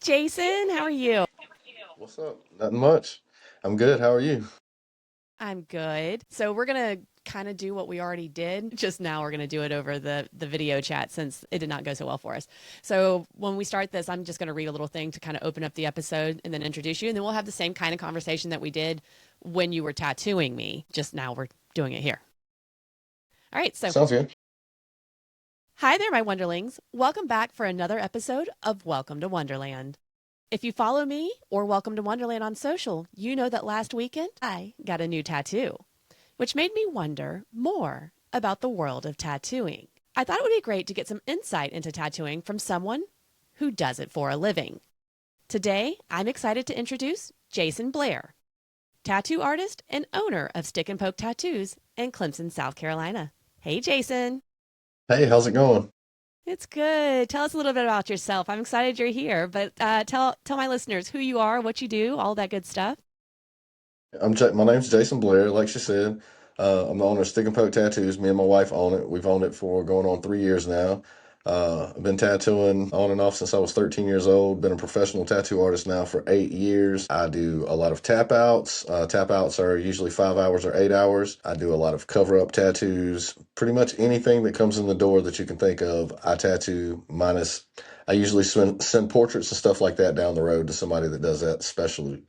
Jason. How are you? What's up? Nothing much. I'm good. How are you? I'm good. So we're gonna kind of do what we already did. Just now we're gonna do it over the video chat since it did not go so well for us. So when we start this, I'm just gonna read a little thing to kind of open up the episode and then introduce you, and then we'll have the same kind of conversation that we did when you were tattooing me. Just now we're doing it here. All right. So Sounds good. hi there, my Wonderlings. Welcome back for another episode of Welcome to Wonderland. If you follow me or Welcome to Wonderland on social, you know that last weekend I got a new tattoo, which made me wonder more about the world of tattooing. I thought it would be great to get some insight into tattooing from someone who does it for a living. Today, I'm excited to introduce Jason Blair, tattoo artist and owner of Stick and Poke Tattoos in Clemson, South Carolina. Hey, Jason. Hey, how's it going? It's good. Tell us a little bit about yourself. I'm excited you're here, but tell my listeners who you are, what you do, all that good stuff. My name's Jason Blair. Like she said, I'm the owner of Stick and Poke Tattoos. Me and my wife own it. We've owned it for going on 3 years now. I've been tattooing on and off since I was 13 years old. Been a professional tattoo artist now for 8 years. I do a lot of tap outs. Tap outs are usually 5 hours or 8 hours. I do a lot of cover up tattoos. Pretty much anything that comes in the door that you can think of, I tattoo. Minus, I usually send portraits and stuff like that down the road to somebody that does that specially.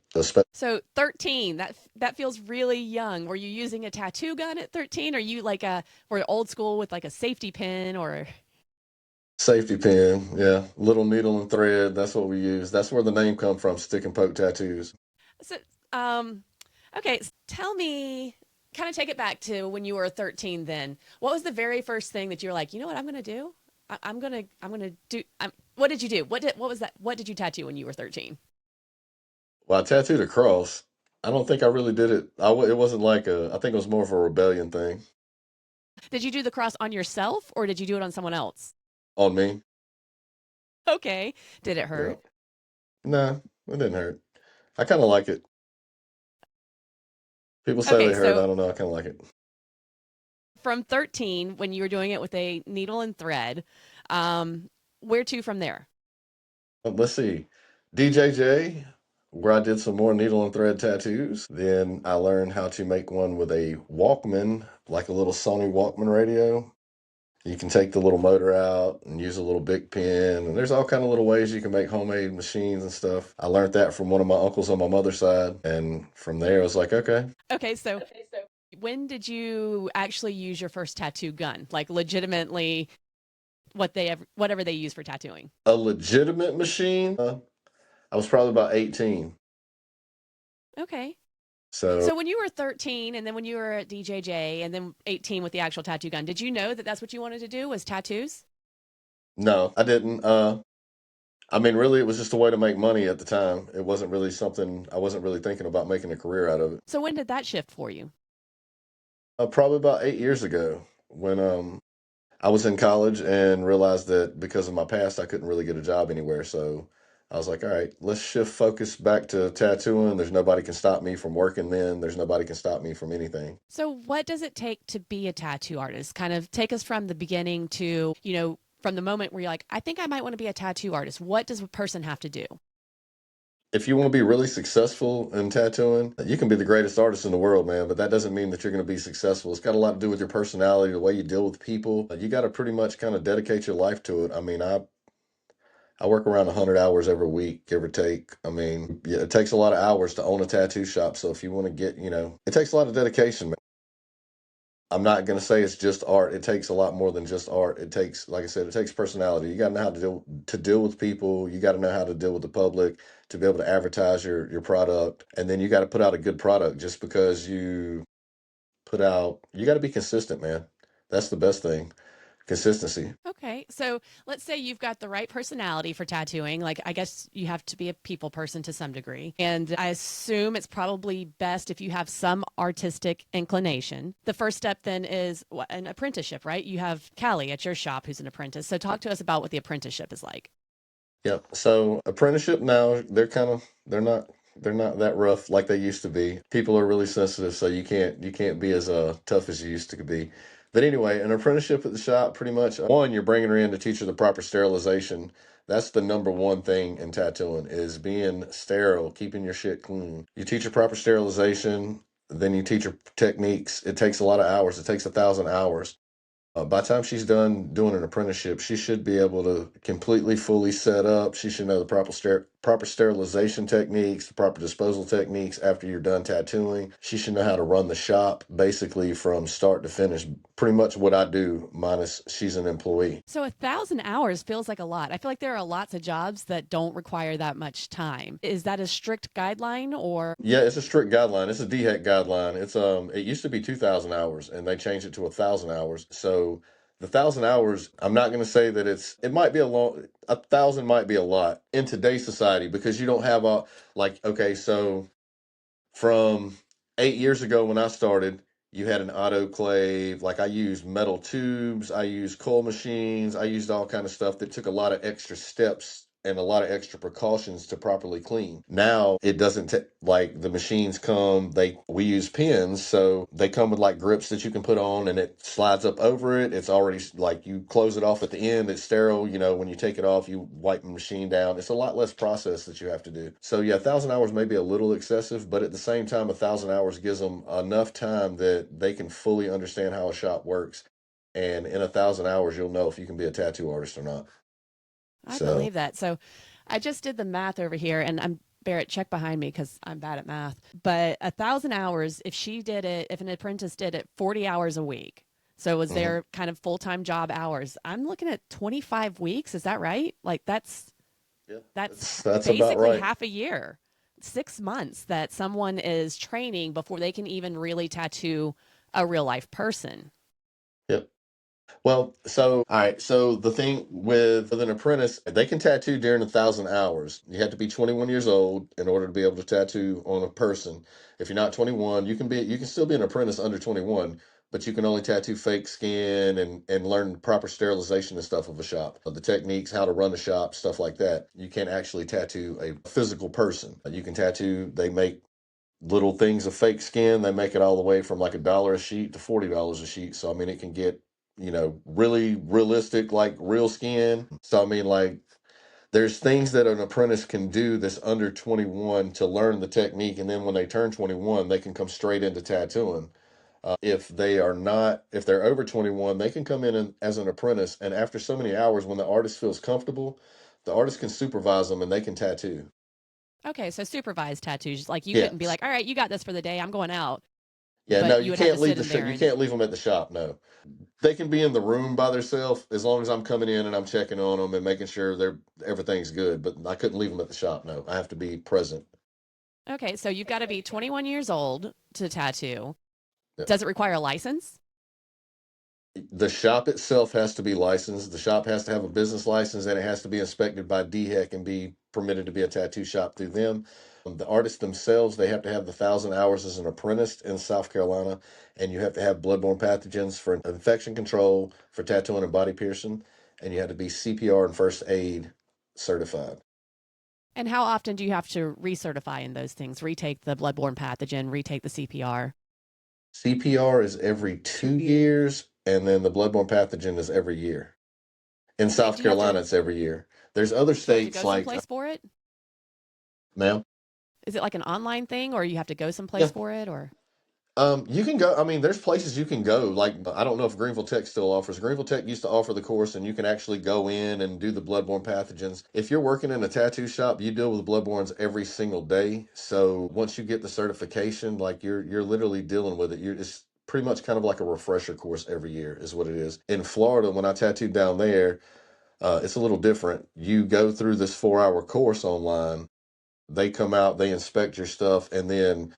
So 13, that feels really young. Were you using a tattoo gun at 13? Or you like were old school with like a safety pin or Safety pin, yeah. Little needle and thread. That's what we use. That's where the name come from, Stick and Poke Tattoos. so um okay, tell me kind of take it back to when you were 13 then. What was the very first thing that you were like, "You know what I'm going to do? I'm going to do what did you do? What was that? What did you tattoo when you were 13? Well, I tattooed a cross. I don't think I really did it. It wasn't like I think it was more of a rebellion thing Did you do the cross on yourself or did you do it on someone else? on me. Okay. Did it Yeah. hurt? Nah, it didn't hurt. I kind of like it. People say Okay, they hurt. so I don't know. I kind of like it. from 13 when you were doing it with a needle and thread, where to from there? Let's see. DJJ, where I did some more needle and thread tattoos. Then I learned how to make one with a Walkman, like a little Sony Walkman radio. You can take the little motor out and use a little big pen, and there's all kind of little ways you can make homemade machines and stuff. I learned that from one of my uncles on my mother's side, and from there I was like, okay. Okay, so when did you actually use your first tattoo gun? Like legitimately whatever they use for tattooing. A legitimate machine. I was probably about 18. Okay. So So when you were 13 and then when you were at DJJ and then 18 with the actual tattoo gun, did you know that that's what you wanted to do was tattoos? no, I didn't. I mean, really, it was just a way to make money at the time. It wasn't really something I wasn't really thinking about making a career out of it. So when did that shift for you? Probably about 8 years ago when I was in college and realized that because of my past, I couldn't really get a job anywhere. So I was like, all right, let's shift focus back to tattooing. There's nobody can stop me from working then. There's nobody can stop me from anything. So what does it take to be a tattoo artist? Kind of take us from the beginning to, from the moment where you're like, I think I might want to be a tattoo artist. What does a person have to do? If you want to be really successful in tattooing, you can be the greatest artist in the world, man, but that doesn't mean that you're going to be successful. It's got a lot to do with your personality, the way you deal with people. You got to pretty much kind of dedicate your life to it. I mean, I work around 100 hours every week, give or take. I mean, yeah, it takes a lot of hours to own a tattoo shop. So if you want to get, it takes a lot of dedication, man. I'm not going to say it's just art. It takes a lot more than just art. It takes, like I said, it takes personality. You got to know how to deal with people. You got to know how to deal with the public to be able to advertise your product. And then you got to put out a good product. Just because you got to be consistent, man. That's the best thing. Consistency. Okay. So let's say you've got the right personality for tattooing. Like, I guess you have to be a people person to some degree. And I assume it's probably best if you have some artistic inclination. The first step then is an apprenticeship, right? You have Callie at your shop who's an apprentice. So talk to us about what the apprenticeship is like. Yeah. So apprenticeship now, they're not that rough like they used to be. People are really sensitive, so you can't be as tough as you used to be. But anyway, an apprenticeship at the shop, pretty much, one, you're bringing her in to teach her the proper sterilization. That's the number one thing in tattooing is being sterile, keeping your shit clean. You teach her proper sterilization, then you teach her techniques. It takes a lot of hours. It takes 1,000 hours. By the time she's done doing an apprenticeship, she should be able to completely, fully set up. She should know the proper sterilization techniques, the proper disposal techniques after you're done tattooing. She should know how to run the shop, basically from start to finish. Pretty much what I do, minus she's an employee. So 1,000 hours feels like a lot. I feel like there are lots of jobs that don't require that much time. Is that a strict guideline or? Yeah, it's a strict guideline. It's a DHEC guideline. It used to be 2,000 hours and they changed it to 1,000 hours. So the 1,000 hours, I'm not going to say that it might be 1,000 might be a lot in today's society because you don't have okay, so from 8 years ago when I started, you had an autoclave. Like I used metal tubes, I used coil machines, I used all kind of stuff that took a lot of extra steps and a lot of extra precautions to properly clean. Now it doesn't like the machines come, we use pins, so they come with like grips that you can put on and it slides up over it. It's already like you close it off at the end, it's sterile. When you take it off, you wipe the machine down. It's a lot less process that you have to do. So yeah, 1,000 hours may be a little excessive, but at the same time, 1,000 hours gives them enough time that they can fully understand how a shop works. And in 1,000 hours, you'll know if you can be a tattoo artist or not. I So believe that. So I just did the math over here, and I'm Barrett, check behind me because I'm bad at math. But 1,000 hours, if an apprentice did it 40 hours a week, so it was mhm. their kind of full time job hours. I'm looking at 25 weeks. Is that right? Like Yeah, that's that's about basically right. half a year, 6 months that someone is training before they can even really tattoo a real life person. Yep. Well, so all right. So the thing with an apprentice, they can tattoo during 1,000 hours. You have to be 21 years old in order to be able to tattoo on a person. If you're not 21, you can still be an apprentice under 21, but you can only tattoo fake skin and learn proper sterilization and stuff of a shop, the techniques, how to run a shop, stuff like that. You can't actually tattoo a physical person. You can tattoo. They make little things of fake skin. They make it all the way from like $1 a sheet to $40 a sheet. So I mean, it can get really realistic, like real skin. So I mean, like there's things that an apprentice can do that's under 21 to learn the technique, and then when they turn 21, they can come straight into tattooing. If they're over 21, they can come in as an apprentice, and after so many hours, when the artist feels comfortable, the artist can supervise them and they can tattoo. Okay, so supervised tattoos, like you Yeah. couldn't be like, all right, you got this for the day, I'm going out. Yeah, no, But you you would have to can't leave sit the in there you and can't leave them at the shop. No, they can be in the room by themselves as long as I'm coming in and I'm checking on them and making sure everything's good. But I couldn't leave them at the shop. No, I have to be present. okay, so you've got to be 21 years old to tattoo. Yeah. Does it require a license? The shop itself has to be licensed. The shop has to have a business license and it has to be inspected by DHEC and be permitted to be a tattoo shop through them. The artists themselves, they have to have the 1,000 hours as an apprentice in South Carolina, and you have to have bloodborne pathogens for infection control, for tattooing and body piercing, and you have to be CPR and first aid certified. And how often do you have to recertify in those things? Retake the bloodborne pathogen, retake the CPR. CPR is every 2 years, and then the bloodborne pathogen is every year. In Okay, South Carolina, it's every year. There's other do you have to states go like, someplace for it? ma'am? Is it like an online thing or you have to go Yeah. someplace for it or? You can go. I mean, there's places you can go. Like, I don't know if Greenville Tech still offers. Greenville Tech used to offer the course, and you can actually go in and do the bloodborne pathogens. If you're working in a tattoo shop, you deal with bloodbornes every single day. So once you get the certification, like you're literally dealing with it. It's pretty much kind of like a refresher course every year, is what it is. In Florida, when I tattooed down there, it's a little different. You go through this 4-hour course online. They come out, they inspect your stuff, and then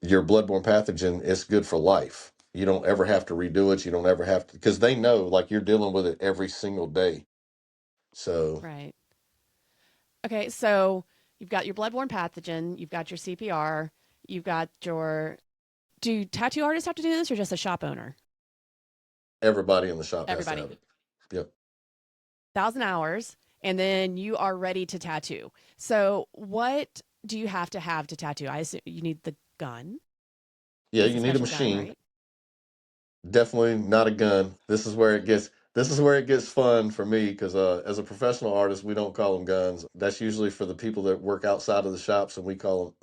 your bloodborne pathogen is good for life. You don't ever have to redo it. You don't ever have to, because they know like you're dealing with it every single day. So Right. Okay, so you've got your bloodborne pathogen, you've got your CPR, you've got your. Do tattoo artists have to do this or just a shop owner? everybody in the shop has to Everybody. have it. Yep. 1,000 hours, and then you are ready to tattoo. So, what do you have to tattoo? I assume you need the gun. Yeah, It's a you need a special gun, machine. right? Definitely not a gun. This is where it gets fun for me because as a professional artist, we don't call them guns. That's usually for the people that work outside of the shops, and we call them.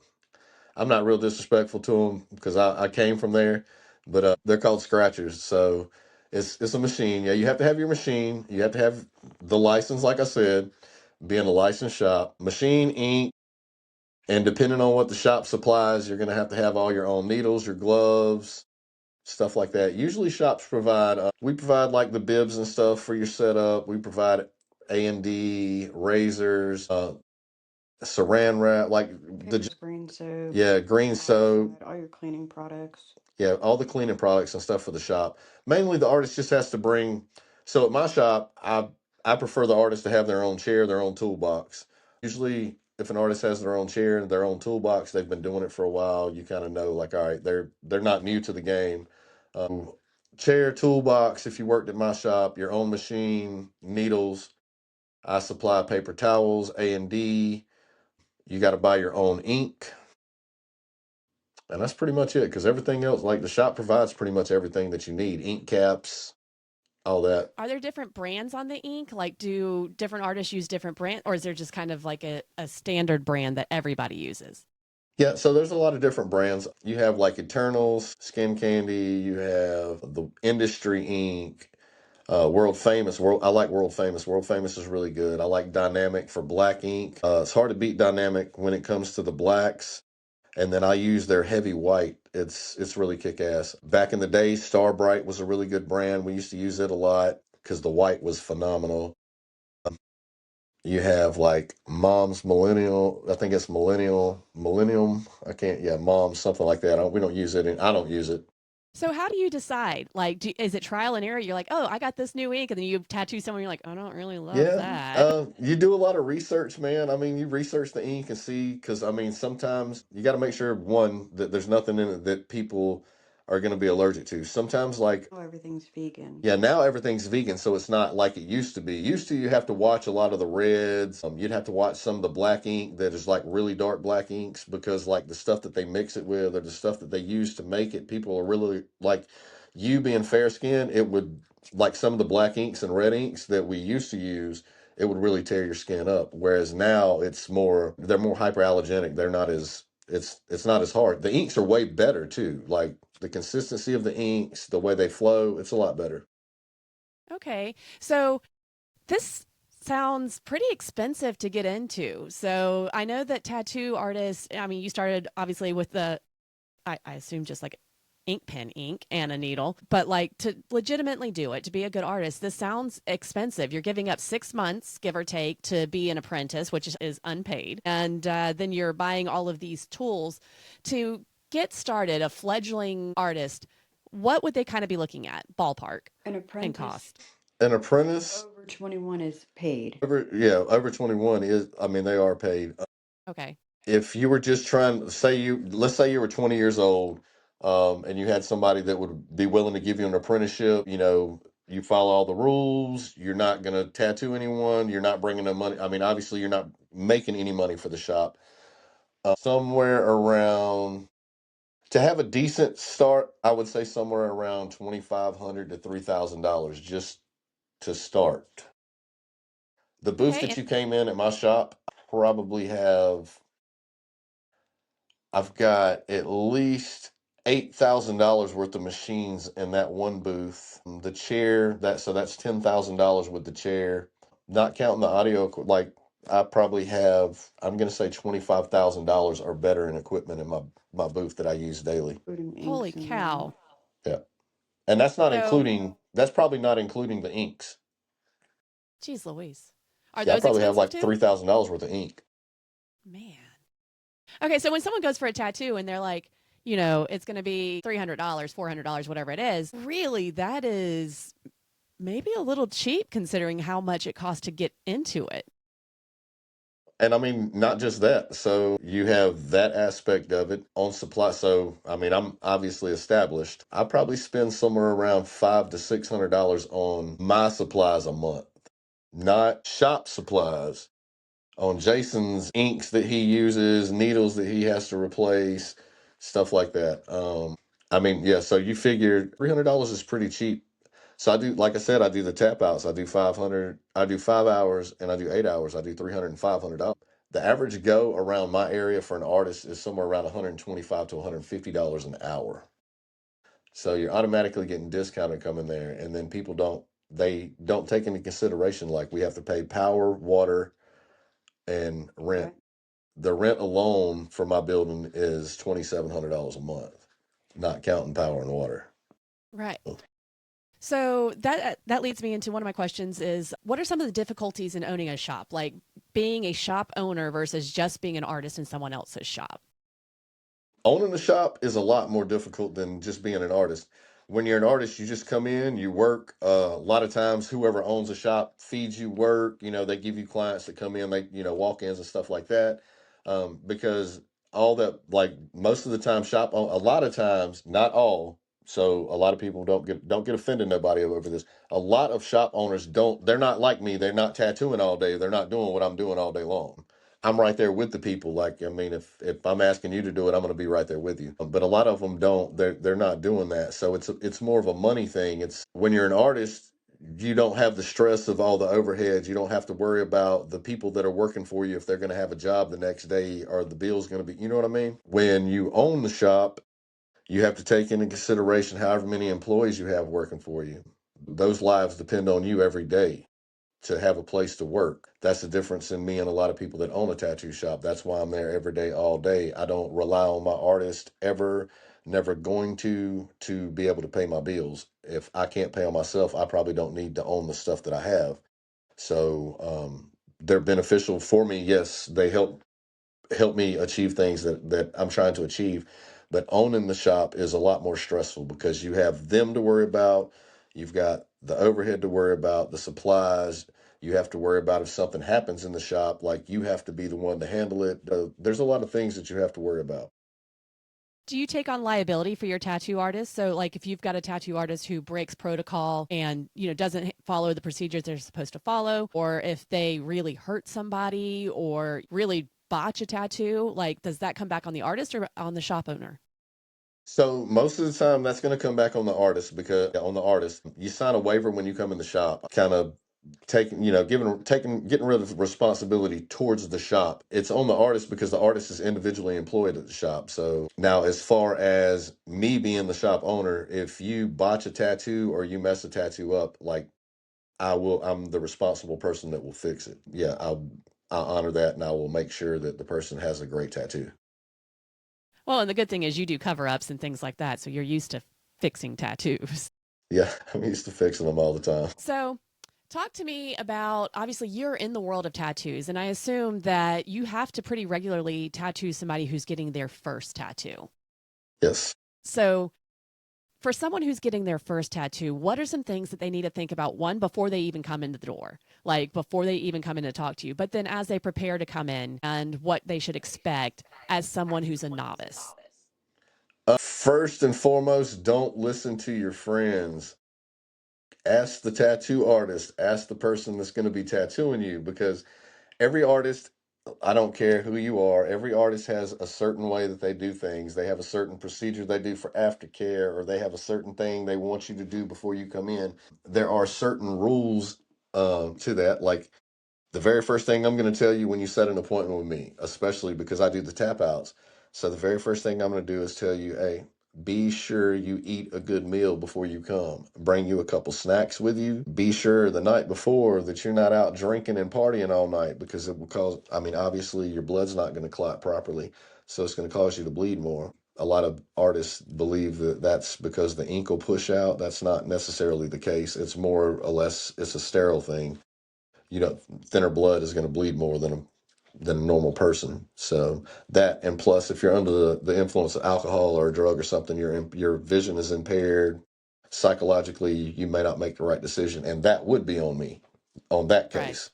I'm not real disrespectful to them because I came from there, but they're called scratchers. So it's a machine. Yeah, you have to have your machine. You have to have the license, like I said, being a licensed shop, machine, ink, and depending on what the shop supplies, you're going to have all your own needles, your gloves, stuff like that. Usually shops provide, we provide like the bibs and stuff for your setup. We provide A&D, razors, saran wrap, like Paper, green soap, yeah, green soap. all your cleaning products. Yeah, all the cleaning products and stuff for the shop. Mainly the artist just has to bring, so at my shop, I prefer the artist to have their own chair, their own toolbox. Usually if an artist has their own chair and their own toolbox, they've been doing it for a while. You kind of know, like, all right, they're not new to the game. Chair, toolbox, if you worked at my shop, your own machine, needles. I supply paper towels, A&D. You got to buy your own ink. And that's pretty much it because everything else, like the shop provides pretty much everything that you need, ink caps, all that. Are there different brands on the ink? Like, do different artists use different brands, or is there just kind of like a standard brand that everybody uses? Yeah, so there's a lot of different brands. You have like Eternals, Skin Candy, you have the Industry Ink, World Famous. I like World Famous. World Famous is really good. I like Dynamic for black ink. It's hard to beat Dynamic when it comes to the blacks. And then I use their heavy white. It's really kick ass. Back in the day, Starbright was a really good brand. We used to use it a lot because the white was phenomenal. You have like Mom's Millennial. I think it's Millennium. I can't. Yeah, Mom's something like that. We don't use it. I don't use it. So how do you decide? Like, is it trial and error? You're like, oh, I got this new ink, and then you tattoo someone. You're like, I don't really love Yeah, that. you do a lot of research, man. I mean, you research the ink and see, because I mean, sometimes you got to make sure one that there's nothing in it that people are going to be allergic to. Sometimes, like, Oh, everything's vegan. yeah, now everything's vegan, so it's not like it used to be. Used to, you have to watch a lot of the reds. You'd have to watch some of the black ink that is like really dark black inks because like the stuff that they mix it with or the stuff that they use to make it, people are really like you being fair skinned, it would like some of the black inks and red inks that we used to use, it would really tear your skin up. Whereas now they're more hyperallergenic. They're not as it's not as hard. The inks are way better too. Like the consistency of the inks, the way they flow, it's a lot better. Okay, so this sounds pretty expensive to get into. So I know that tattoo artists. I mean, you started obviously with I assume just like ink pen ink and a needle, but like to legitimately do it, to be a good artist, this sounds expensive. You're giving up 6 months, give or take, to be an apprentice, which is unpaid. And then you're buying all of these tools to get started, a fledgling artist. What would they kind of be looking at, ballpark, An and apprentice cost? An apprentice over 21 is paid. over 21 is, I mean, they are paid. Okay. If you were just trying, let's say you were 20 years old, and you had somebody that would be willing to give you an apprenticeship, you follow all the rules, you're not going to tattoo anyone, you're not bringing them money. I mean, obviously, you're not making any money for the shop. Somewhere around, to have a decent start, I would say somewhere around 2,500 to $3,000 just to start. The booth Okay. that you came in at my shop probably have, I've got at least $8,000 worth of machines in that one booth. The chair, that's $10,000 with the chair, not counting the audio. Like I probably have, I'm gonna say $25,000 or better in equipment in my booth that I use daily. Including Holy inks and cow. Yeah, and that's not So, including. That's probably not including the inks. geez Louise. Are Yeah, I those probably have expensive like too? $3,000 worth of ink. Man. Okay, so when someone goes for a tattoo and they're like, it's going to be $300, $400, whatever it is, really, that is maybe a little cheap considering how much it costs to get into it. And I mean, not just that. So you have that aspect of it on supply. So I mean, I'm obviously established. I probably spend somewhere around $500 to $600 on my supplies a month, not shop supplies. On Jason's inks that he uses, needles that he has to replace, stuff like that. I mean, yeah, so you figure $300 is pretty cheap. So I do, like I said, I do the tap outs. I do 500, I do 5 hours and I do 8 hours. I do 300 and $500. The average go around my area for an artist is somewhere around 125 to $150 an hour. So you're automatically getting discounted coming there. And then people they don't take into consideration, like we have to pay power, water, and rent. Okay. The rent alone for my building is $2,700 a month, not counting power and water. Right. So that leads me into one of my questions is what are some of the difficulties in owning a shop, like being a shop owner versus just being an artist in someone else's shop? Owning the shop is a lot more difficult than just being an artist. When you're an artist, you just come in, you work. A lot of times, whoever owns a shop feeds you work. They give you clients that come in, they walk-ins and stuff like that. Because all that, like most of the time, a lot of times, not all. So a lot of people don't get offended. Nobody over this. A lot of shop owners don't. They're not like me. They're not tattooing all day. They're not doing what I'm doing all day long. I'm right there with the people. Like, I mean, if I'm asking you to do it, I'm going to be right there with you. But a lot of them don't. They're not doing that. So it's more of a money thing. It's when you're an artist, you don't have the stress of all the overheads. You don't have to worry about the people that are working for you if they're going to have a job the next day or the bill's going to be. You know what I mean? When you own the shop, you have to take into consideration however many employees you have working for you. Those lives depend on you every day to have a place to work. That's the difference in me and a lot of people that own a tattoo shop. That's why I'm there every day, all day. I don't rely on my artist ever, never going to be able to pay my bills. If I can't pay on myself, I probably don't need to own the stuff that I have. So they're beneficial for me. Yes, they help me achieve things that I'm trying to achieve. But owning the shop is a lot more stressful because you have them to worry about. You've got the overhead to worry about, the supplies. You have to worry about if something happens in the shop, like you have to be the one to handle it. There's a lot of things that you have to worry about. Do you take on liability for your tattoo artist? So like if you've got a tattoo artist who breaks protocol and, doesn't follow the procedures they're supposed to follow, or if they really hurt somebody or really botch a tattoo, like does that come back on the artist or on the shop owner? So most of the time that's going to come back on the artist because on the artist, you sign a waiver when you come in the shop, kind of getting rid of responsibility towards the shop. It's on the artist because the artist is individually employed at the shop. So now as far as me being the shop owner, if you botch a tattoo or you mess a tattoo up, like I'm the responsible person that will fix it. Yeah, I'll honor that and I will make sure that the person has a great tattoo. Well, and the good thing is you do cover ups and things like that. So you're used to fixing tattoos. Yeah, I'm used to fixing them all the time. So talk to me about obviously you're in the world of tattoos, and I assume that you have to pretty regularly tattoo somebody who's getting their first tattoo. Yes. So for someone who's getting their first tattoo, what are some things that they need to think about? One, before they even come into the door, like before they even come in to talk to you, but then as they prepare to come in and what they should expect as someone who's a novice. First and foremost, don't listen to your friends. Ask the tattoo artist, ask the person that's going to be tattooing you because every artist, I don't care who you are, every artist has a certain way that they do things. They have a certain procedure they do for aftercare, or they have a certain thing they want you to do before you come in. There are certain rules to that. Like the very first thing I'm going to tell you when you set an appointment with me, especially because I do the tap outs. So the very first thing I'm going to do is tell you, hey, be sure you eat a good meal before you come. Bring you a couple snacks with you. Be sure the night before that you're not out drinking and partying all night because it will cause, I mean, obviously your blood's not going to clot properly. So it's going to cause you to bleed more. A lot of artists believe that that's because the ink will push out. That's not necessarily the case. It's more or less, it's a sterile thing. Thinner blood is going to bleed more than a normal person. So that, and plus, if you're under the influence of alcohol or a drug or something, your vision is impaired. Psychologically, you may not make the right decision, and that would be on me, on that Right. case.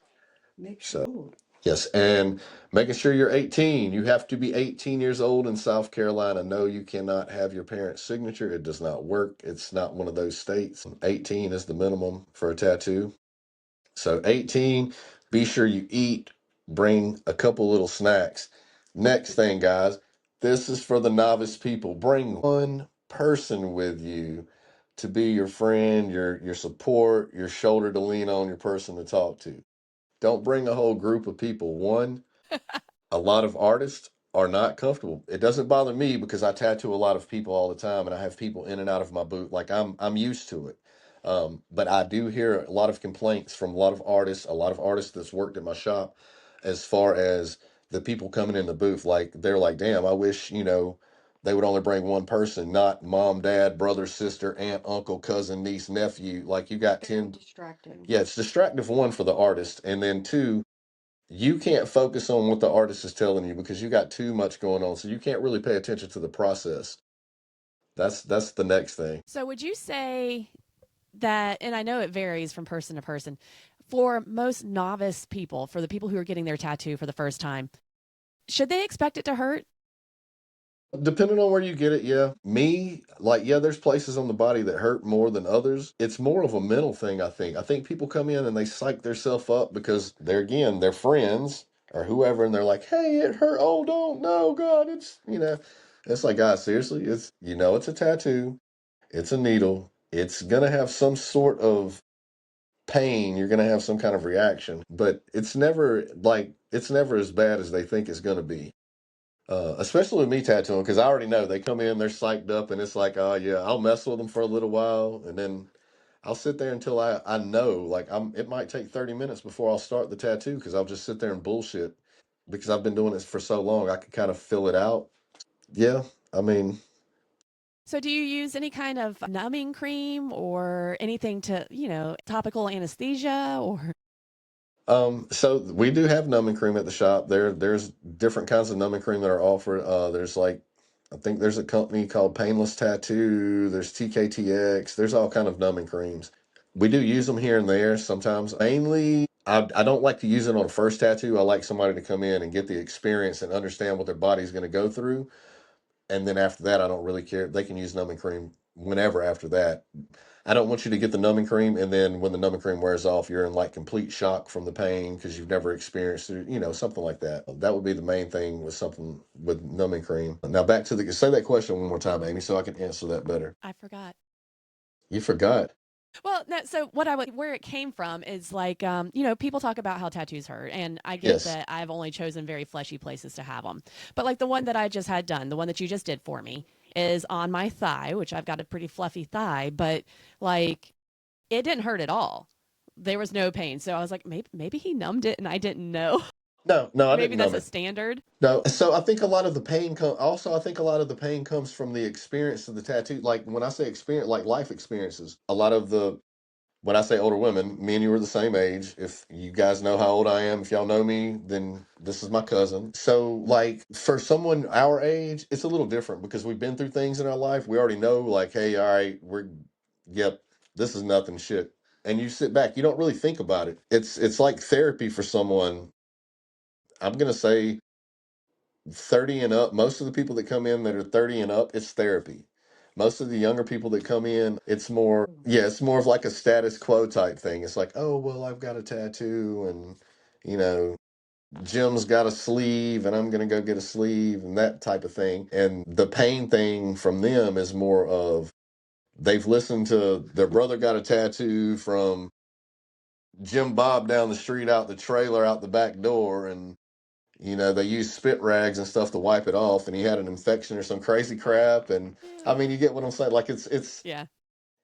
Makes you So old. yes, and making sure you're 18. You have to be 18 years old in South Carolina. No, you cannot have your parents' signature. It does not work. It's not one of those states. 18 is the minimum for a tattoo. So 18, be sure you eat, bring a couple little snacks. Next thing, guys, this is for the novice people. Bring one person with you to be your friend, your support, your shoulder to lean on, your person to talk to. Don't bring a whole group of people. One, a lot of artists are not comfortable. It doesn't bother me because I tattoo a lot of people all the time and I have people in and out of my booth. Like I'm used to it. But I do hear a lot of complaints from a lot of artists that's worked at my shop as far as the people coming in the booth. Like they're like, damn, I wish, they would only bring one person, not mom, dad, brother, sister, aunt, uncle, cousin, niece, nephew. Like you got 10. Distracting. Yeah, it's distracting for one for the artist. And then two, you can't focus on what the artist is telling you because you got too much going on. So you can't really pay attention to the process. That's the next thing. So would you say that, and I know it varies from person to person, for most novice people, for the people who are getting their tattoo for the first time, should they expect it to hurt? Depending on where you get it, yeah. Me, like, yeah, there's places on the body that hurt more than others. It's more of a mental thing, I think. I think people come in and they psych themselves up because they're friends or whoever, and they're like, hey, it hurt. Oh, don't, no, God, it's like, guys, seriously, it's a tattoo, it's a needle, it's gonna have some sort of pain, you're gonna have some kind of reaction, but it's never as bad as they think it's gonna be. Especially with me tattooing, because I already know they come in, they're psyched up, and it's like, oh yeah, I'll mess with them for a little while, and then I'll sit there until I know, like it might take 30 minutes before I'll start the tattoo, because I'll just sit there and bullshit, because I've been doing this for so long, I can kind of fill it out. Yeah, I mean, So do you use any kind of numbing cream or anything to, topical anesthesia or? so we do have numbing cream at the shop. There's different kinds of numbing cream that are offered. There's like, I think there's a company called Painless Tattoo. There's TKTX. There's all kind of numbing creams. We do use them here and there sometimes. Mainly, I don't like to use it on a first tattoo. I like somebody to come in and get the experience and understand what their body's going to go through. And then after that, I don't really care. They can use numbing cream whenever after that. I don't want you to get the numbing cream and then when the numbing cream wears off, you're in like complete shock from the pain because you've never experienced it, something like that. That would be the main thing with something with numbing cream. Now back to say that question one more time, Amy, so I can answer that better. I forgot. You forgot. Well, no, so where it came from is like, people talk about how tattoos hurt, and I get Yes. that I've only chosen very fleshy places to have them. But like the one that I just had done, the one that you just did for me, is on my thigh, which I've got a pretty fluffy thigh, but like it didn't hurt at all. There was no pain. So I was like, maybe he numbed it and I didn't know. No, no, Or I maybe didn't that's numb a it. standard. No. So I think a lot of the pain also I think a lot of the pain comes from the experience of the tattoo. Like when I say experience, like life experiences, a lot of the when I say older women, me and you are the same age. If you guys know how old I am, if y'all know me, then this is my cousin. So, like, for someone our age, it's a little different because we've been through things in our life. We already know, like, hey, all right, yep, this is nothing, shit. And you sit back, you don't really think about it. It's like therapy for someone. I'm gonna say 30 and up. Most of the people that come in that are 30 and up, it's therapy. Most of the younger people that come in, it's more of like a status quo type thing. It's like, oh, well, I've got a tattoo and, you know, Jim's got a sleeve and I'm going to go get a sleeve and that type of thing. And the pain thing from them is more of they've listened to their brother got a tattoo from Jim Bob down the street out the trailer out the back door and they use spit rags and stuff to wipe it off, and he had an infection or some crazy crap. And I mean, you get what I'm saying? Like Yeah.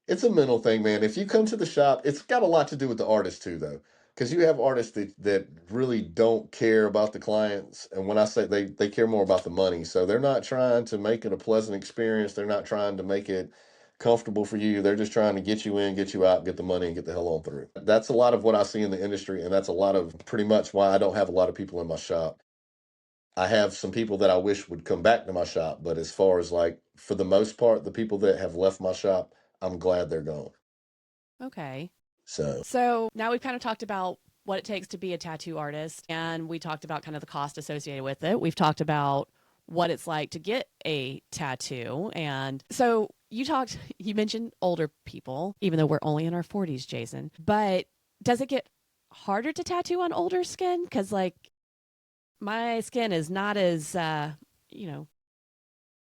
it's a mental thing, man. If you come to the shop, it's got a lot to do with the artist too, though, because you have artists that really don't care about the clients, and when I say they care more about the money, so they're not trying to make it a pleasant experience. They're not trying to make it comfortable for you. They're just trying to get you in, get you out, get the money, and get the hell on through. That's a lot of what I see in the industry, and that's a lot of pretty much why I don't have a lot of people in my shop. I have some people that I wish would come back to my shop, but as far as like for the most part, the people that have left my shop, I'm glad they're gone. Okay. So So now we've kind of talked about what it takes to be a tattoo artist, and we talked about kind of the cost associated with it. We've talked about what it's like to get a tattoo. And so you mentioned older people, even though we're only in our 40s, Jason. But does it get harder to tattoo on older skin? Because, like, my skin is not as, you know,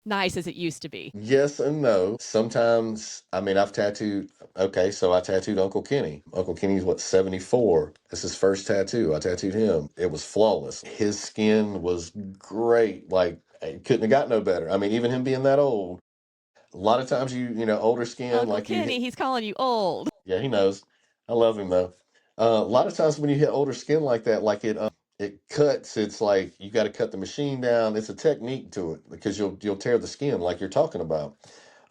nice as it used to be. Yes and no. Sometimes, I mean, I've tattooed. Okay, so I tattooed Uncle Kenny. Uncle Kenny's what, 74? It's his first tattoo. I tattooed him. It was flawless. His skin was great. Like, it couldn't have got no better. I mean, even him being that old, a lot of times older skin, Uncle like you Kenny, hit. he's calling you old. Yeah, he knows. I love him though. A lot of times when you hit older skin like that, like it cuts. It's like you got to cut the machine down. It's a technique to it because you'll tear the skin like you're talking about.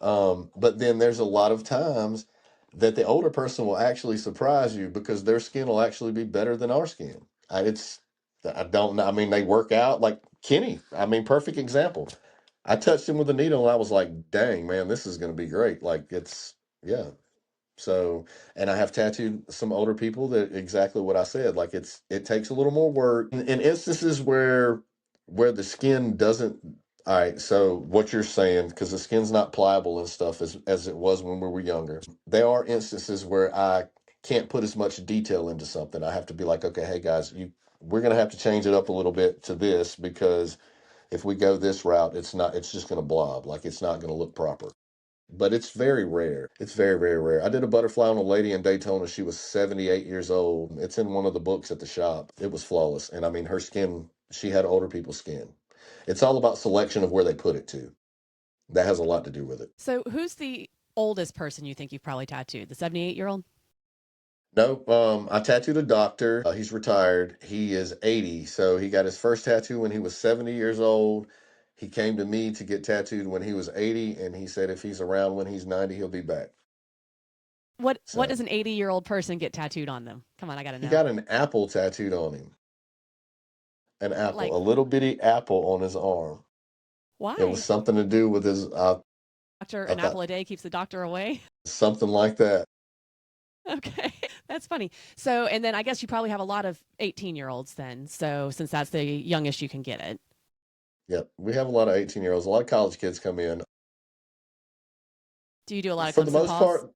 But then there's a lot of times that the older person will actually surprise you because their skin will actually be better than our skin. I don't know. I mean, they work out like Kenny. I mean, perfect example. I touched him with a needle and I was like, dang, man, this is going to be great. Like yeah. So, and I have tattooed some older people that exactly what I said. Like it takes a little more work in instances where the skin doesn't. All right, so what you're saying, because the skin's not pliable and stuff as it was when we were younger. There are instances where I can't put as much detail into something. I have to be like, okay, hey guys, we're gonna have to change it up a little bit to this because if we go this route, it's just gonna blob, like it's not gonna look proper. But it's very rare. It's very, very rare. I did a butterfly on a lady in Daytona. She was 78 years old. It's in one of the books at the shop. It was flawless. And I mean, her skin, she had older people's skin. It's all about selection of where they put it to. That has a lot to do with it. So, who's the oldest person you think you've probably tattooed? The 78-year-old? No, I tattooed a doctor. He's retired. He is 80. So he got his first tattoo when he was 70 years old. He came to me to get tattooed when he was 80. And he said if he's around when he's 90, he'll be back. What So does an 80-year-old person get tattooed on them? Come on, I got to he know. got an apple tattooed on him. An apple, Like, a little bitty apple on his arm. It was why? something to do with his, Doctor, I an apple thought a day keeps the doctor away. something like that. Okay, that's funny. So, and then I guess you probably have a lot of 18-year-olds then. So, since that's the youngest you can get it. Yep. We have a lot of 18-year-olds. A lot of college kids come in. Do you do a lot of For the clips and most paws? part,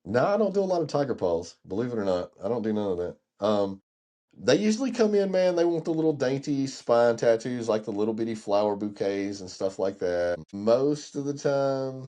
no, I don't do a lot of tiger paws, believe it or not. I don't do none of that. They usually come in, man, they want the little dainty spine tattoos, like the little bitty flower bouquets and stuff like that. Most of the time,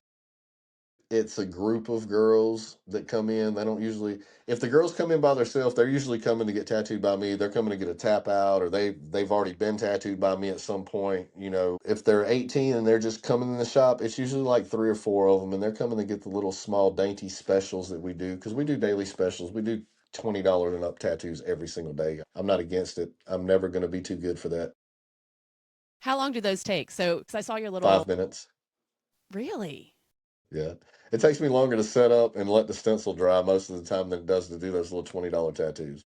it's a group of girls that come in. They don't usually, if the girls come in by themselves, they're usually coming to get tattooed by me. They're coming to get a tap out, or they've already been tattooed by me at some point. If they're 18 and they're just coming in the shop, it's usually like three or four of them, and they're coming to get the little small dainty specials that we do because we do daily specials. We do $20 and up tattoos every single day. I'm not against it. I'm never going to be too good for that. How long do those take? So, because I saw your little. 5 minutes. Really? Yeah. It takes me longer to set up and let the stencil dry most of the time than it does to do those little $20 tattoos.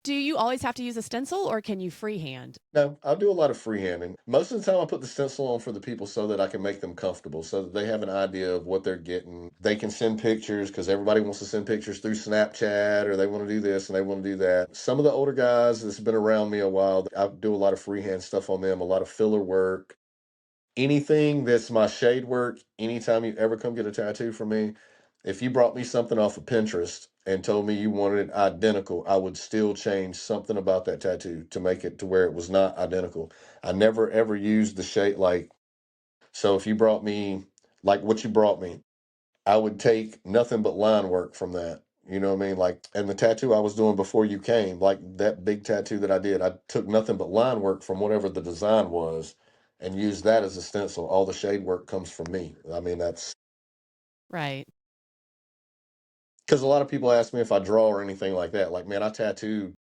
Do you always have to use a stencil or can you freehand? No, I'll do a lot of freehanding. Most of the time, I put the stencil on for the people so that I can make them comfortable, so that they have an idea of what they're getting. They can send pictures because everybody wants to send pictures through Snapchat or they want to do this and they want to do that. Some of the older guys that's been around me a while, I do a lot of freehand stuff on them, a lot of filler work. Anything that's my shade work, anytime you ever come get a tattoo from me, if you brought me something off of Pinterest and told me you wanted it identical, I would still change something about that tattoo to make it to where it was not identical. I never ever used the shade like, so if you brought me like what you brought me, I would take nothing but line work from that. You know what I mean? Like, and the tattoo I was doing before you came, like that big tattoo that I did, I took nothing but line work from whatever the design was and used that as a stencil. All the shade work comes from me. I mean, that's Right. because a lot of people ask me if I draw or anything like that. Like, man, I tattoo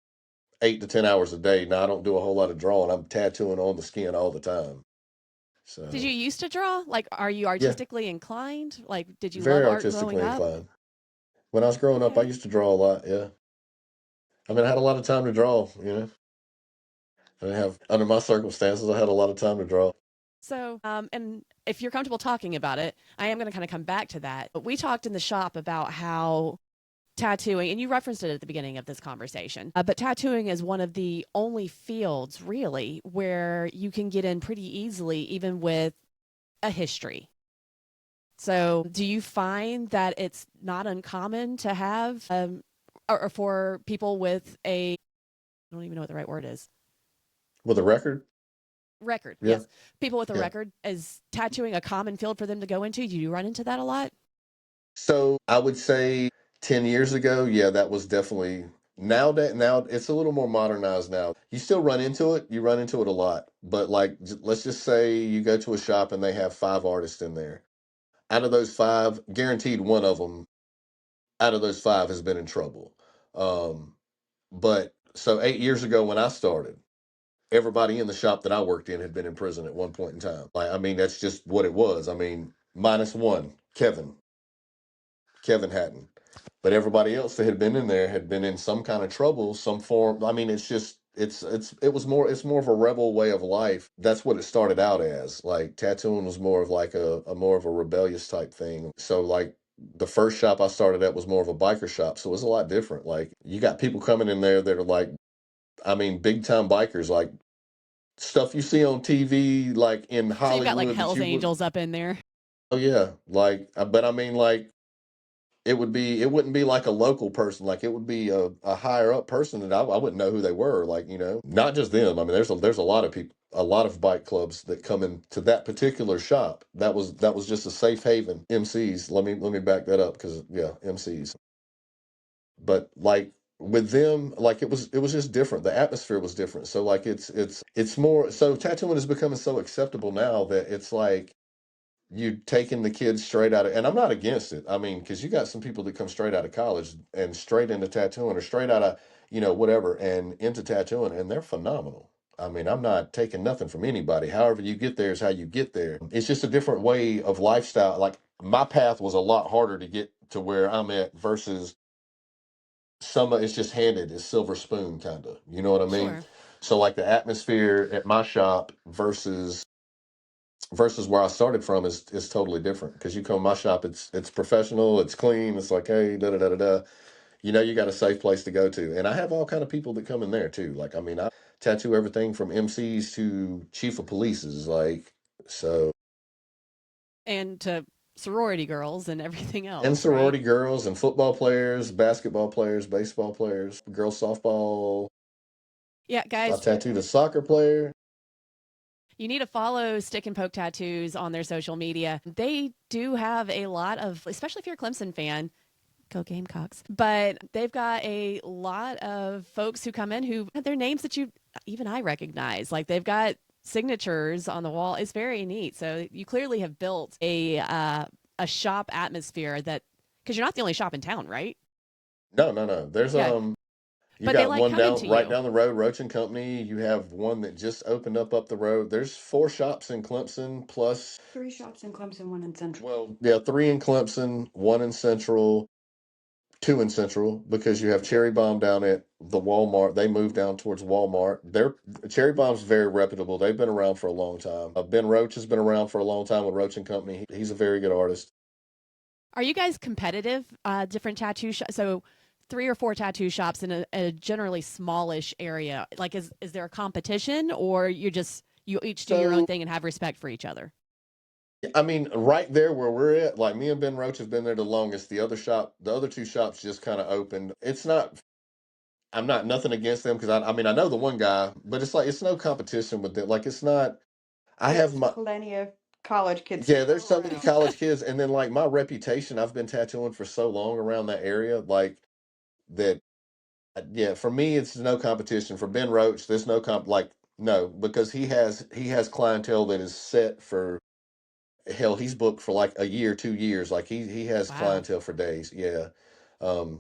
8 to 10 hours a day. Now, I don't do a whole lot of drawing. I'm tattooing on the skin all the time. Did you So, used to draw? Like, are you yeah, artistically inclined? Like, did you love very art growing artistically up? inclined. When I was growing up, I Okay. used to draw a lot. Yeah. I mean, I had a lot of time to draw, I didn't have, under my circumstances, I had a lot of time to draw. So, and if you're comfortable talking about it, I am going to kind of come back to that. But we talked in the shop about how tattooing, and you referenced it at the beginning of this conversation, but tattooing is one of the only fields really where you can get in pretty easily, even with a history. So, do you find that it's not uncommon to have, or for people with I don't even know what the right word is. With a record? Record, Yeah. yes. People with a Yeah. record, is tattooing a common field for them to go into? Do you run into that a lot? So I would say 10 years ago, yeah, that was definitely now it's a little more modernized now. You still run into it, you run into it a lot. But like let's just say you go to a shop and they have 5 artists in there. Out of those 5, guaranteed one of them out of those 5 has been in trouble. Um, but so 8 years ago when I started, everybody in the shop that I worked in had been in prison at one point in time. Like, I mean, that's just what it was. I mean, minus one, Kevin. Kevin hadn't. But everybody else that had been in there had been in some kind of trouble, some form. I mean, it's just it's more of a rebel way of life. That's what it started out as. Like tattooing was more of like a more of a rebellious type thing. So like the first shop I started at was more of a biker shop. So it was a lot different. Like you got people coming in there that are like, I mean, big time bikers, like stuff you see on TV, like in So you've got like Hollywood that Hell's you would. Angels up in there. Oh yeah, like, but I mean, like it wouldn't be like a local person, like it would be a higher up person that I wouldn't know who they were, like, not just them. I mean, there's a lot of people, a lot of bike clubs that come into that particular shop. That was just a safe haven. MCs, let me back that up, because yeah, MCs. But like with them, like it was just different. The atmosphere was different. So like it's more, so tattooing is becoming so acceptable now that it's like you taking the kids straight out of, and I'm not against it. I mean, because you got some people that come straight out of college and straight into tattooing, or straight out of, whatever, and into tattooing, and they're phenomenal. I mean, I'm not taking nothing from anybody. However you get there is how you get there. It's just a different way of lifestyle. Like my path was a lot harder to get to where I'm at versus some it's just handed as silver spoon kind of. You know what I mean? Sure. So like the atmosphere at my shop versus where I started from is totally different. Because you come to my shop, it's professional, it's clean, it's like, hey, da da da da da. You got a safe place to go to, and I have all kind of people that come in there too. Like, I mean, I tattoo everything from MCs to chief of police's, like, so. And to sorority girls and everything And else, right? sorority girls and football players, basketball players, baseball players, girls softball. Yeah, I guys, tattooed a soccer player. you need to follow Stick and Poke Tattoos on their social media. They do have a lot of, especially if you're a Clemson fan, go Gamecocks. But they've got a lot of folks who come in who have their names that even I recognize. Like they've got signatures on the wall. It's very neat. So you clearly have built a shop atmosphere that, because you're not the only shop in town, right? No, no, no. There's Yeah, you but they got like one coming down to right you. down the road, Roach and Company. You have one that just opened up the road. There's 4 shops in Clemson, plus, 3 shops in Clemson, one in Central. well, yeah, 3 in Clemson, 1 in Central, 2 in Central, because you have Cherry Bomb down at the Walmart. They moved down towards Walmart. Cherry Bomb's very reputable. They've been around for a long time. Ben Roach has been around for a long time with Roach and Company. He's a very good artist. Are you guys competitive? Different tattoo shops. So 3 or 4 tattoo shops in a generally smallish area. Like, is there a competition, or you each do your own So, thing and have respect for each other? I mean, right there where we're at, like me and Ben Roach have been there the longest. The other 2 shops just kind of opened. It's not, I'm not nothing against them, because I mean, I know the one guy, but it's like, it's no competition with them. Like, it's not, I have There's my, plenty of college kids to yeah, go there's so many around. college kids. And then like my reputation, I've been tattooing for so long around that area, like that, yeah, for me, it's no competition. For Ben Roach, there's no like, no, because he has clientele that is set for, hell, he's booked for like a year, 2 years. Like he has Wow. clientele for days. Yeah. Um,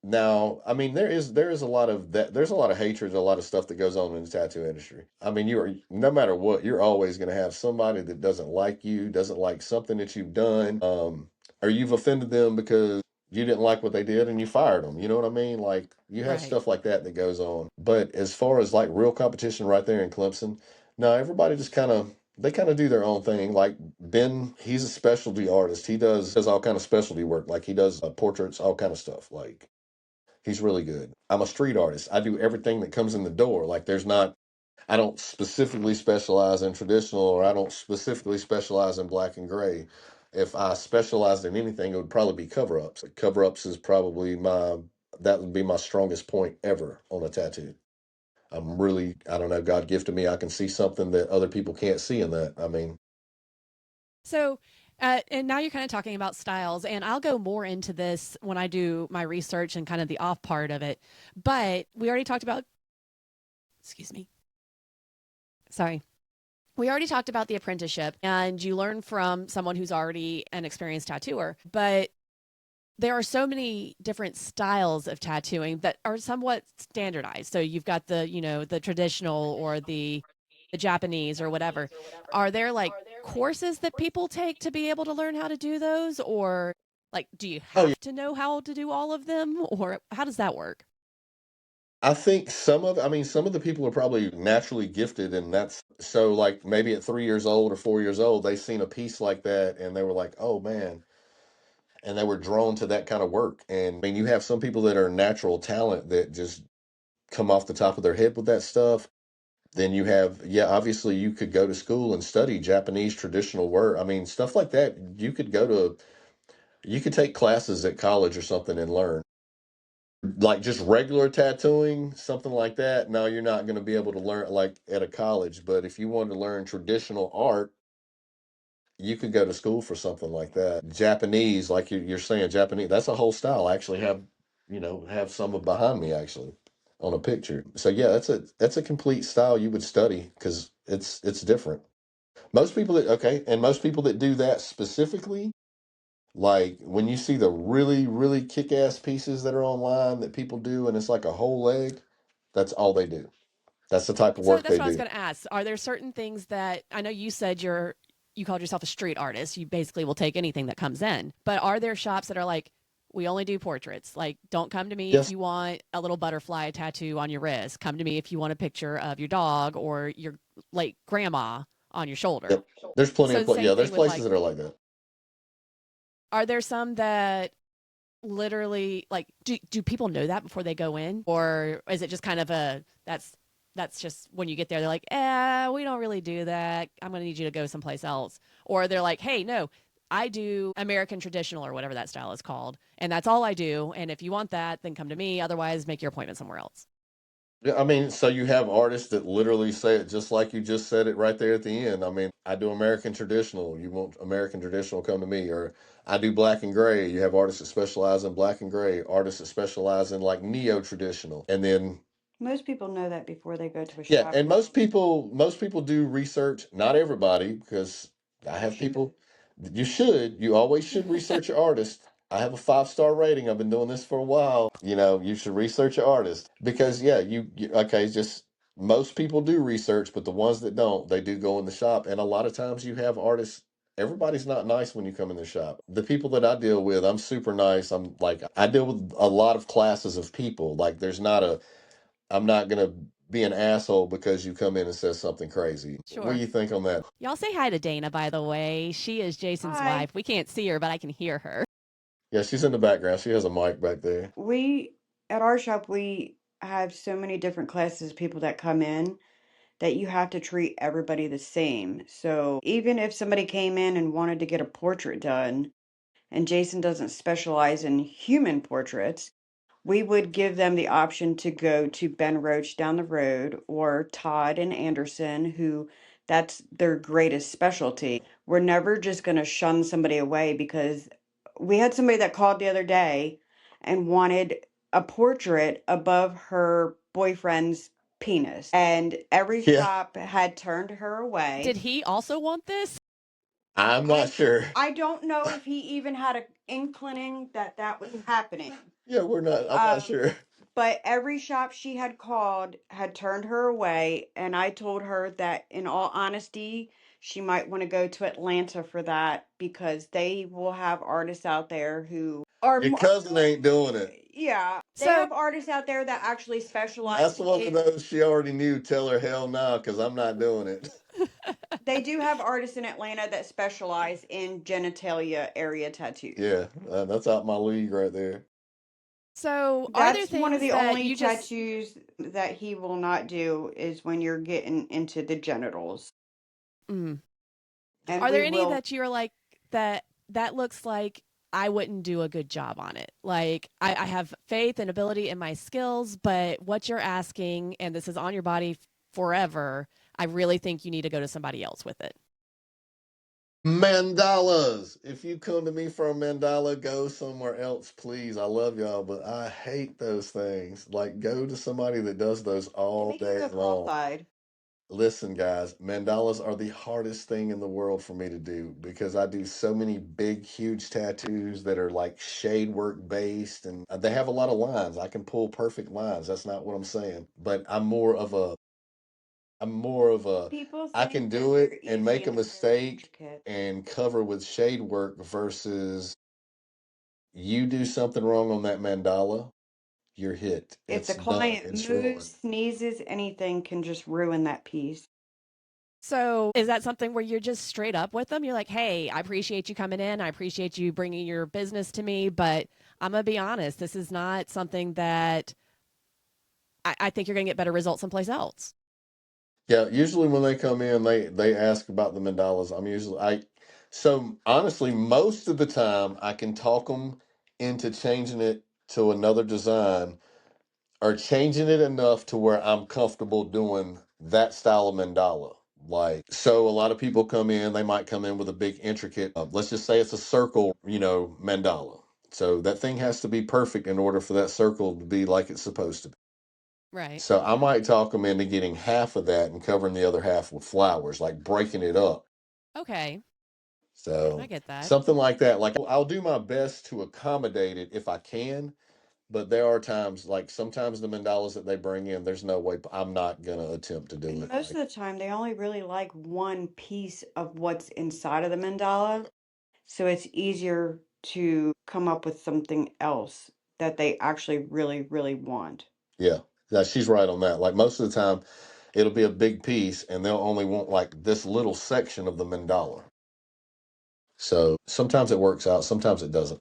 Now, I mean, there is a lot of that. There's a lot of hatred, a lot of stuff that goes on in the tattoo industry. I mean, you are, no matter what, you're always going to have somebody that doesn't like you, doesn't like something that you've done, or you've offended them because you didn't like what they did and you fired them. You know what I mean? Like you have Right. stuff like that that goes on. But as far as like real competition right there in Clemson, no, everybody just kind of do their own thing. Like Ben, he's a specialty artist. He does all kind of specialty work. Like he does portraits, all kind of stuff. Like he's really good. I'm a street artist. I do everything that comes in the door. Like I don't specifically specialize in traditional, or I don't specifically specialize in black and gray. If I specialized in anything, it would probably be cover ups. Cover ups is probably that would be my strongest point ever on a tattoo. I'm really, I don't know, God gifted me. I can see something that other people can't see in that. I mean, So, and now you're kind of talking about styles, and I'll go more into this when I do my research and kind of the off part of it. But we already talked about, excuse me, sorry. We already talked about the apprenticeship, and you learn from someone who's already an experienced tattooer. But there are so many different styles of tattooing that are somewhat standardized. So you've got the, the traditional or the Japanese or whatever. Are there like courses that people take to be able to learn how to do those, or like do you oh, yeah. have to know how to do all of them, or how does that work? I think I mean, some of the people are probably naturally gifted, and that's so like maybe at 3 years old or 4 years old, they seen a piece like that and they were like, oh man, and they were drawn to that kind of work. And I mean, you have some people that are natural talent that just come off the top of their head with that stuff. Then you have, yeah, obviously you could go to school and study Japanese traditional work. I mean, stuff like that. You could take classes at college or something and learn. Like just regular tattooing, something like that. No, you're not going to be able to learn like at a college. But if you wanted to learn traditional art, you could go to school for something like that. Japanese, like you're saying, Japanese, that's a whole style. I actually have some of behind me actually on a picture. So yeah, that's a complete style you would study because it's different. Most people that do that specifically, like when you see the really, really kick-ass pieces that are online that people do, and it's like a whole leg, that's all they do. That's the type of So work that's they what I was do. going to ask. Are there certain things that I know you said you called yourself a street artist. You basically will take anything that comes in. But are there shops that are like, we only do portraits? Like, don't come to me if Yes. you want a little butterfly tattoo on your wrist. Come to me if you want a picture of your dog or your late grandma on your shoulder. Yep. There's plenty So of the same there's thing with like, places that are like that. are there some that literally like do people know that before they go in, or is it just kind of a that's just when you get there they're like, we don't really do that, I'm gonna need you to go someplace else, or they're like, hey, no, I do American traditional or whatever that style is called, and that's all I do, and if you want that then come to me, otherwise make your appointment somewhere else. Yeah, I mean, so you have artists that literally say it just like you just said it right there at the end. I mean, I do American traditional. You want American traditional, come to me. Or I do black and gray. You have artists that specialize in black and gray, artists that specialize in like neo traditional. And then Most people know that before they go to a yeah, shop. and most people do research, not everybody, because I have people you always should research your artist. I have a 5-star rating. I've been doing this for a while. You should research your artist because yeah, okay, just most people do research, but the ones that don't, they do go in the shop. And a lot of times you have artists, everybody's not nice when you come in the shop. The people that I deal with, I'm super nice. I'm like I deal with a lot of classes of people. Like I'm not gonna be an asshole because you come in and says something crazy. What do Sure. you think on that? Y'all say hi to Dana, by the way. She is Jason's Hi. wife. We can't see her, but I can hear her. Yeah, she's in the background. She has a mic back there. We at our shop we have so many different classes of people that come in that you have to treat everybody the same. So even if somebody came in and wanted to get a portrait done, and Jason doesn't specialize in human portraits, we would give them the option to go to Ben Roach down the road or Todd and Anderson, who that's their greatest specialty. We're never just going to shun somebody away because we had somebody that called the other day and wanted a portrait above her boyfriend's penis, and every Yeah, shop had turned her away. Did he also want this? I'm not I sure. I don't know if he even had an inkling that that was happening. Yeah, we're not. I'm not sure. But every shop she had called had turned her away, and I told her that in all honesty, she might want to go to Atlanta for that because they will have artists out there who are Your more, cousin ain't doing it. yeah, they So have artists out there that actually specialize That's one of in, those she already knew. Tell her hell no, because I'm not doing it. they do have artists in Atlanta that specialize in genitalia area tattoos. Yeah, that's out my league right there. so are there That's one of things the that only you just tattoos that he will not do is when you're getting into the genitals. mm, And are we there any will, that you're like that looks like I wouldn't do a good job on it. Like, I have faith and ability in my skills, but what you're asking, and this is on your body forever, I really think you need to go to somebody else with it. Mandalas. If you come to me for a mandala, go somewhere else, please. I love y'all, but I hate those things. Like, go to somebody that does those Can all they give day you a long. qualified? Listen, guys, mandalas are the hardest thing in the world for me to do because I do so many big, huge tattoos that are like shade work based and they have a lot of lines. I can pull perfect lines. That's not what I'm saying. But I'm more of a, People I think can that do they're it and easy make a and they're very mistake intricate. and cover with shade work versus you do something wrong on that mandala, you're hit. If It's the done. client It's moves, ruined. sneezes, anything can just ruin that piece. So, is that something where you're just straight up with them? You're like, hey, I appreciate you coming in. I appreciate you bringing your business to me, but I'm going to be honest, this is not something that I think you're going to get better results someplace else. Yeah, usually when they come in, they ask about the mandalas. So honestly, most of the time I can talk them into changing it to another design or changing it enough to where I'm comfortable doing that style of mandala. Like, so a lot of people come in, they might come in with a big intricate, let's just say it's a circle, mandala. So that thing has to be perfect in order for that circle to be like it's supposed to be. Right. So I might talk them into getting half of that and covering the other half with flowers, like breaking it up. Okay. I So get that. something like that. Like I'll do my best to accommodate it if I can, but there are times, like sometimes the mandalas that they bring in, there's no way I'm not gonna attempt to do And it. most of the time, they only really like one piece of what's inside of the mandala. So it's easier to come up with something else that they actually really, really want. Yeah, yeah, she's right on that. Like most of the time, it'll be a big piece, and they'll only want like this little section of the mandala. So sometimes it works out, sometimes it doesn't.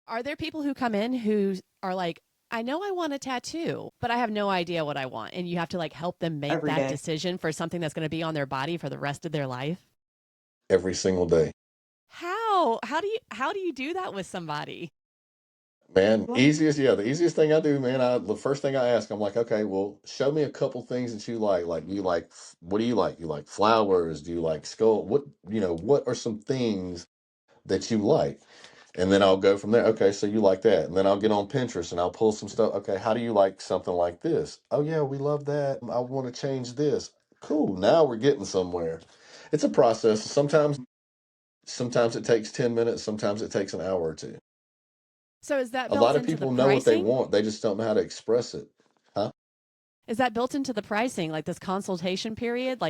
Are there people who come in who are like, I know I want a tattoo, but I have no idea what I want. And you have to like help them make Every that day. decision for something that's going to be on their body for the rest of their life. Every single day. How? How do you do that with somebody? Man, Well, easiest, yeah, the easiest thing I do, man, the first thing I ask, I'm like, okay, well, show me a couple things that you like. Like, you like, what do you like? You like flowers? Do you like skull? What are some things that you like? And then I'll go from there. Okay, so you like that. And then I'll get on Pinterest and I'll pull some stuff. Okay, how do you like something like this? Oh, yeah, we love that. I want to change this. Cool. Now we're getting somewhere. It's a process. Sometimes it takes 10 minutes, sometimes it takes an hour or two. So is that A built lot of into the people know what they pricing? want, they just don't know how to express it. Huh? Is that built into the pricing, like this consultation period?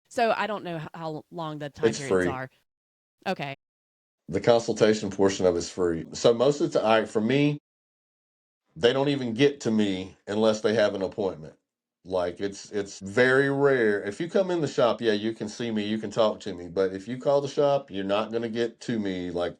So I don't know how long the time It's periods free. are. Okay. The consultation portion of it's free. So most of the time, all right, for me, they don't even get to me unless they have an appointment. Like it's very rare. If you come in the shop, yeah, you can see me, you can talk to me. But if you call the shop, you're not gonna get to me like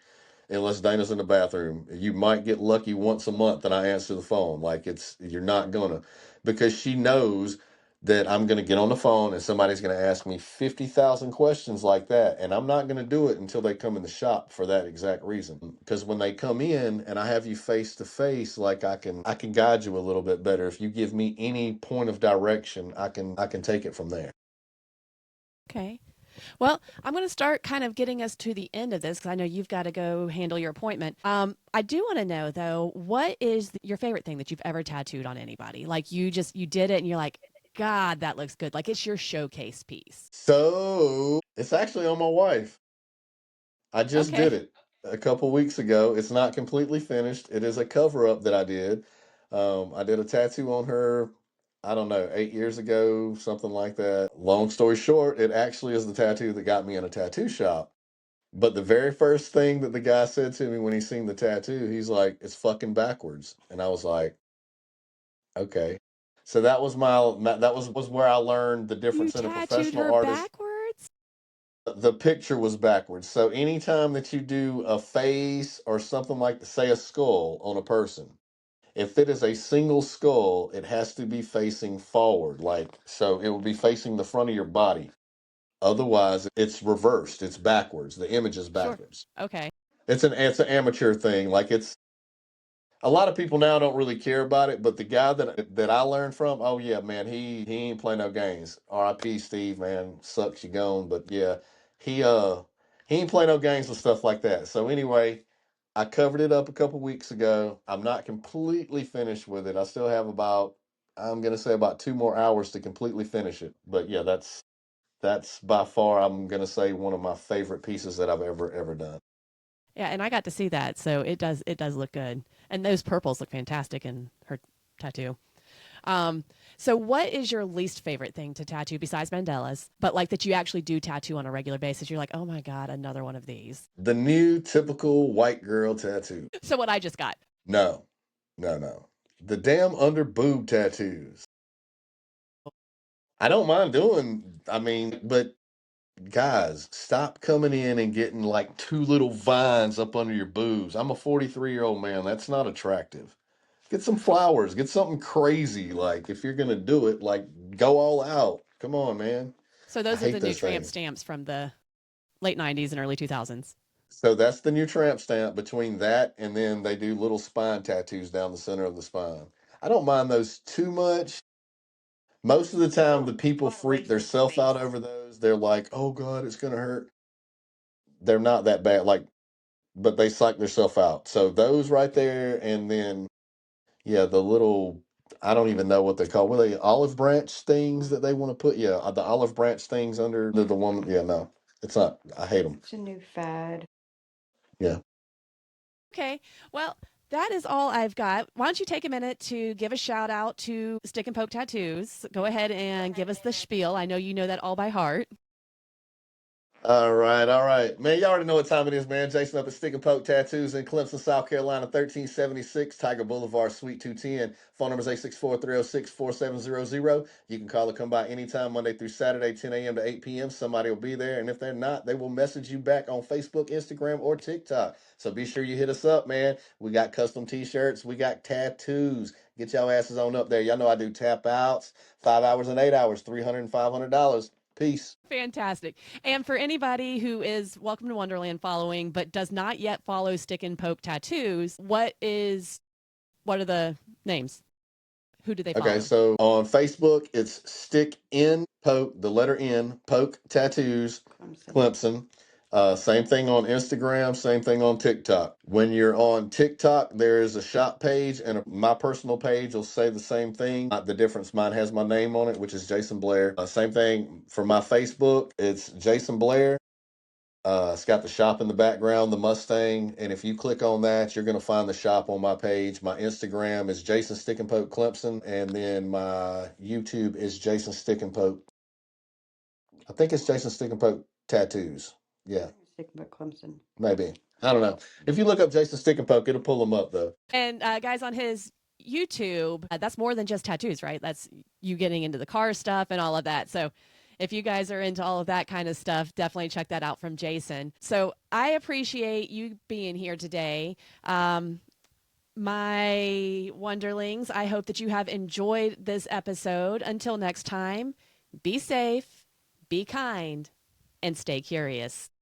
unless Dana's in the bathroom. You might get lucky once a month and I answer the phone. Like you're not gonna because she knows that I'm gonna get on the phone and somebody's gonna ask me 50,000 questions like that. And I'm not gonna do it until they come in the shop for that exact reason. Because when they come in and I have you face to face, like I can guide you a little bit better. If you give me any point of direction, I can take it from there. Okay. Well, I'm going to start kind of getting us to the end of this because I know you've got to go handle your appointment. I do want to know though, what is your favorite thing that you've ever tattooed on anybody? Like you did it and you're like, God, that looks good. Like it's your showcase piece. So it's actually on my wife. I just did Okay. it a couple weeks ago. It's not completely finished. It is a cover up that I did. I did a tattoo on her, I don't know, 8 years ago, something like that. Long story short, it actually is the tattoo that got me in a tattoo shop. But the very first thing that the guy said to me when he seen the tattoo, he's like, "It's fucking backwards," and I was like, "Okay." So that was where I learned the You difference in a tattooed professional her artist. backwards? The picture was backwards. So anytime that you do a face or something like, say, a skull on a person, if it is a single skull, it has to be facing forward. Like, so it will be facing the front of your body. Otherwise, it's reversed. It's backwards. The image is Sure. backwards. Okay. It's an amateur thing. Like it's a lot of people now don't really care about it, but the guy that I learned from, oh yeah, man, he ain't play no games. R.I.P. Steve, man, sucks you gone, but yeah, he uh he ain't play no games with stuff like that. So anyway, I covered it up a couple weeks ago. I'm not completely finished with it. I still have about I'm gonna say about 2 more hours to completely finish it. But yeah, that's by far I'm gonna say one of my favorite pieces that I've ever done. Yeah, and I got to see that, so it does look good. And those purples look fantastic in her tattoo. Um, so what is your least favorite thing to tattoo besides Mandela's, but like that you actually do tattoo on a regular basis? You're like, oh my God, another one of these. The new typical white girl tattoo. So what I just got. No, no. The damn under boob tattoos. I don't mind doing, I mean, but guys, stop coming in and getting like two little vines up under your boobs. I'm a 43-year-old man. That's not attractive. Get some flowers. Get something crazy. Like, if you're going to do it, like, go all out. Come on, man. So I those are the hate new those tramp things. stamps from the late 90s and early 2000s. So that's the new tramp stamp between that and then they do little spine tattoos down the center of the spine. I don't mind those too much. Most of the time, the people freak themselves out over those. They're like, "Oh God, it's gonna hurt." They're not that bad, like, but they psych themselves out. So those right there, and then yeah, the little I don't even know what they call. What are they olive branch things that they want to put? Yeah, the olive branch things under the one. Yeah, no, it's not. I hate them. It's a new fad. Yeah. Okay. Well, that is all I've got. Why don't you take a minute to give a shout out to Stick and Poke Tattoos? Go ahead and give us the spiel. I know you know that all by heart. All right. Man, you already know what time it is, man. Jason up at Stick and Poke Tattoos in Clemson, South Carolina, 1376 Tiger Boulevard, Suite 210. Phone number is 864-306-4700. You can call or come by anytime, Monday through Saturday, 10 a.m. to 8 p.m. Somebody will be there. And if they're not, they will message you back on Facebook, Instagram, or TikTok. So be sure you hit us up, man. We got custom t-shirts. We got tattoos. Get y'all asses on up there. Y'all know I do tap outs, 5 hours and 8 hours, $300 and $500. Peace. Fantastic. And for anybody who is Welcome to Wonderland following but does not yet follow Stick and Poke Tattoos, what are the names? Who do they Okay, follow? so on Facebook, it's Stick in Poke, the letter N, Poke Tattoos, Clemson. Clemson. Same thing on Instagram, same thing on TikTok. When you're on TikTok, there is a shop page, and my personal page will say the same thing. The difference, mine has my name on it, which is Jason Blair. Same thing for my Facebook, it's Jason Blair. It's got the shop in the background, the Mustang, and if you click on that, you're going to find the shop on my page. My Instagram is Jason Stick and Poke Clemson, and then my YouTube is Jason Stick and Poke. I think it's Jason Stick and Poke Tattoos. Yeah, Sigma Clemson. maybe. I don't know. If you look up Jason Stick and Poke, it'll pull them up though. And guys, on his YouTube, that's more than just tattoos, right? That's you getting into the car stuff and all of that. So if you guys are into all of that kind of stuff, definitely check that out from Jason. So I appreciate you being here today. My Wonderlings, I hope that you have enjoyed this episode. Until next time, be safe, be kind, and stay curious.